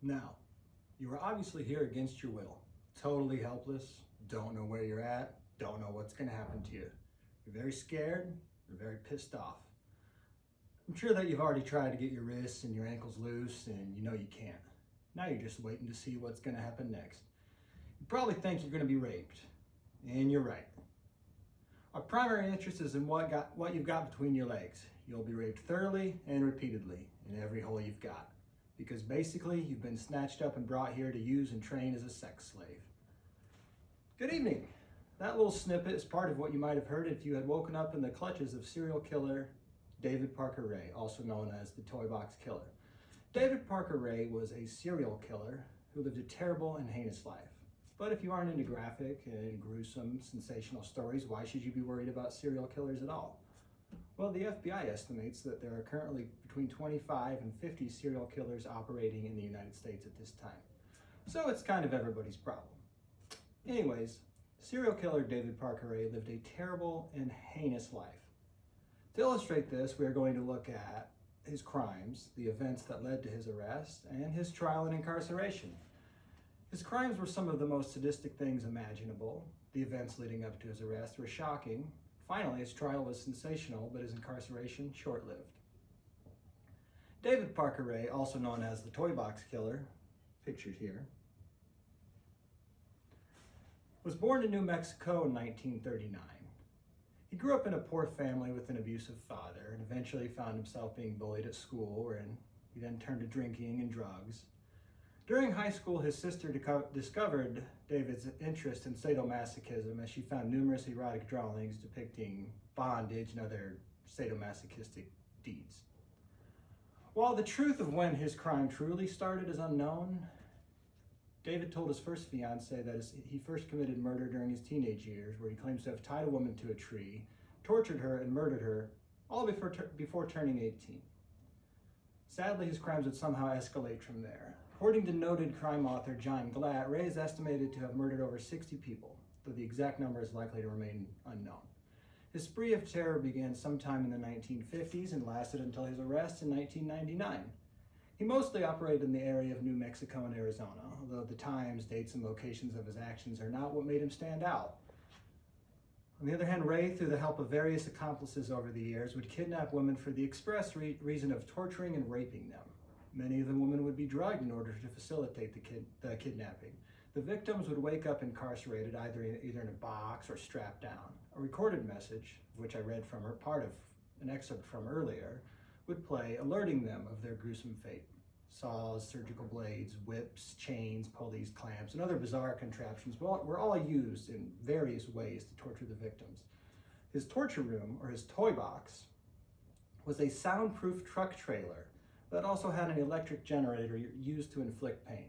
Now, you are obviously here against your will, totally helpless, don't know where you're at, don't know what's going to happen to you. You're very scared, you're very pissed off. I'm sure that you've already tried to get your wrists and your ankles loose and you know you can't. Now you're just waiting to see what's going to happen next. You probably think you're going to be raped, and you're right. Our primary interest is in what you've got between your legs. You'll be raped thoroughly and repeatedly in every hole you've got, because basically you've been snatched up and brought here to use and train as a sex slave. Good evening. That little snippet is part of what you might have heard if you had woken up in the clutches of serial killer David Parker Ray, also known as the Toy Box Killer. David Parker Ray was a serial killer who lived a terrible and heinous life. But if you aren't into graphic and gruesome, sensational stories, why should you be worried about serial killers at all? Well, the FBI estimates that there are currently between 25 and 50 serial killers operating in the United States at this time. So it's kind of everybody's problem. Anyways, serial killer David Parker Ray lived a terrible and heinous life. To illustrate this, we are going to look at his crimes, the events that led to his arrest, and his trial and incarceration. His crimes were some of the most sadistic things imaginable. The events leading up to his arrest were shocking. Finally, his trial was sensational, but his incarceration short-lived. David Parker Ray, also known as the Toy Box Killer, pictured here, was born in New Mexico in 1939. He grew up in a poor family with an abusive father and eventually found himself being bullied at school, wherein he then turned to drinking and drugs. During high school, his sister discovered David's interest in sadomasochism as she found numerous erotic drawings depicting bondage and other sadomasochistic deeds. While the truth of when his crime truly started is unknown, David told his first fiancée that he first committed murder during his teenage years, where he claims to have tied a woman to a tree, tortured her, and murdered her, all before turning 18. Sadly, his crimes would somehow escalate from there. According to noted crime author John Glatt, Ray is estimated to have murdered over 60 people, though the exact number is likely to remain unknown. His spree of terror began sometime in the 1950s and lasted until his arrest in 1999. He mostly operated in the area of New Mexico and Arizona, although the times, dates, and locations of his actions are not what made him stand out. On the other hand, Ray, through the help of various accomplices over the years, would kidnap women for the express reason of torturing and raping them. Many of the women would be drugged in order to facilitate the kidnapping. The victims would wake up incarcerated, either in a box or strapped down. A recorded message, which I read from part of an excerpt from earlier, would play, alerting them of their gruesome fate. Saws, surgical blades, whips, chains, pulleys, clamps, and other bizarre contraptions were all used in various ways to torture the victims. His torture room, or his toy box, was a soundproof truck trailer that also had an electric generator used to inflict pain.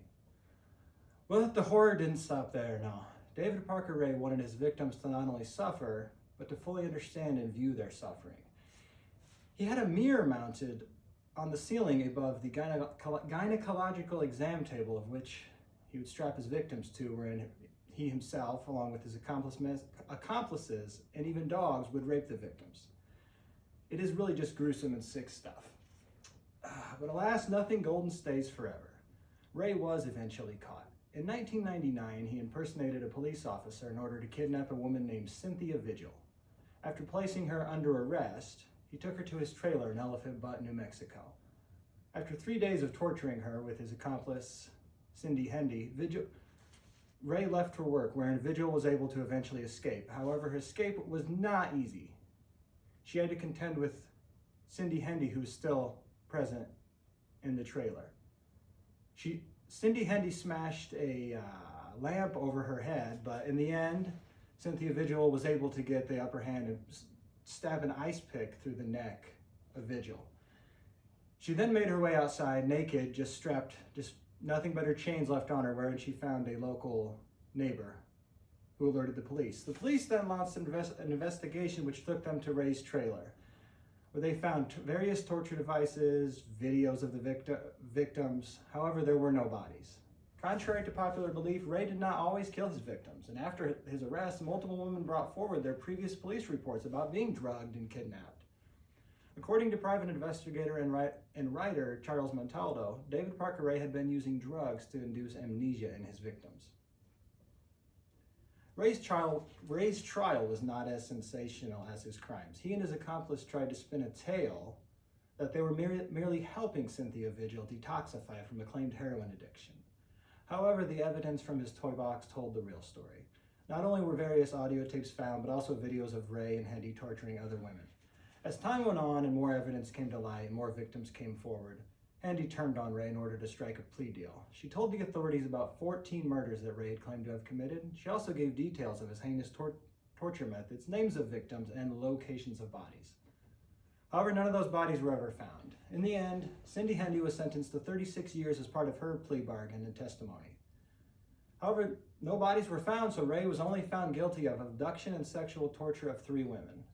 Well, the horror didn't stop there, no. David Parker Ray wanted his victims to not only suffer, but to fully understand and view their suffering. He had a mirror mounted on the ceiling above the gynecological exam table, of which he would strap his victims to, wherein he himself, along with his accomplices and even dogs, would rape the victims. It is really just gruesome and sick stuff. But alas, nothing golden stays forever. Ray was eventually caught. In 1999, he impersonated a police officer in order to kidnap a woman named Cynthia Vigil. After placing her under arrest, he took her to his trailer in Elephant Butte, New Mexico. After 3 days of torturing her with his accomplice, Cindy Hendy, Ray left for work, wherein Vigil was able to eventually escape. However, her escape was not easy. She had to contend with Cindy Hendy, who was still present in the trailer. Cindy Hendy smashed a lamp over her head, but in the end, Cynthia Vigil was able to get the upper hand and stab an ice pick through the neck of Vigil. She then made her way outside naked, just nothing but her chains left on her, wherein she found a local neighbor who alerted the police. The police then launched an investigation which took them to Ray's trailer, where they found various torture devices, videos of the victims. However, there were no bodies. Contrary to popular belief, Ray did not always kill his victims, and after his arrest, multiple women brought forward their previous police reports about being drugged and kidnapped. According to private investigator and writer Charles Montaldo, David Parker Ray had been using drugs to induce amnesia in his victims. Ray's trial was not as sensational as his crimes. He and his accomplice tried to spin a tale that they were merely helping Cynthia Vigil detoxify from a claimed heroin addiction. However, the evidence from his toy box told the real story. Not only were various audio tapes found, but also videos of Ray and Hendy torturing other women. As time went on and more evidence came to light and more victims came forward, Hendy turned on Ray in order to strike a plea deal. She told the authorities about 14 murders that Ray had claimed to have committed. She also gave details of his heinous torture methods, names of victims, and locations of bodies. However, none of those bodies were ever found. In the end, Cindy Hendy was sentenced to 36 years as part of her plea bargain and testimony. However, no bodies were found, so Ray was only found guilty of abduction and sexual torture of 3 women.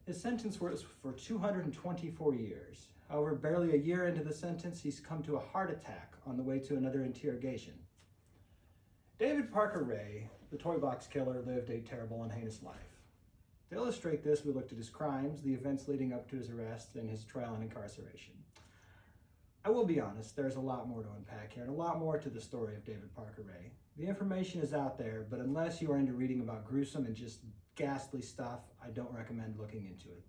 His sentence was for 224 years. However, barely a year into the sentence, he's come to a heart attack on the way to another interrogation. David Parker Ray, the toy box killer, lived a terrible and heinous life. To illustrate this, we looked at his crimes, the events leading up to his arrest, and his trial and incarceration. I will be honest, there's a lot more to unpack here and a lot more to the story of David Parker Ray. The information is out there, but unless you are into reading about gruesome and just ghastly stuff, I don't recommend looking into it.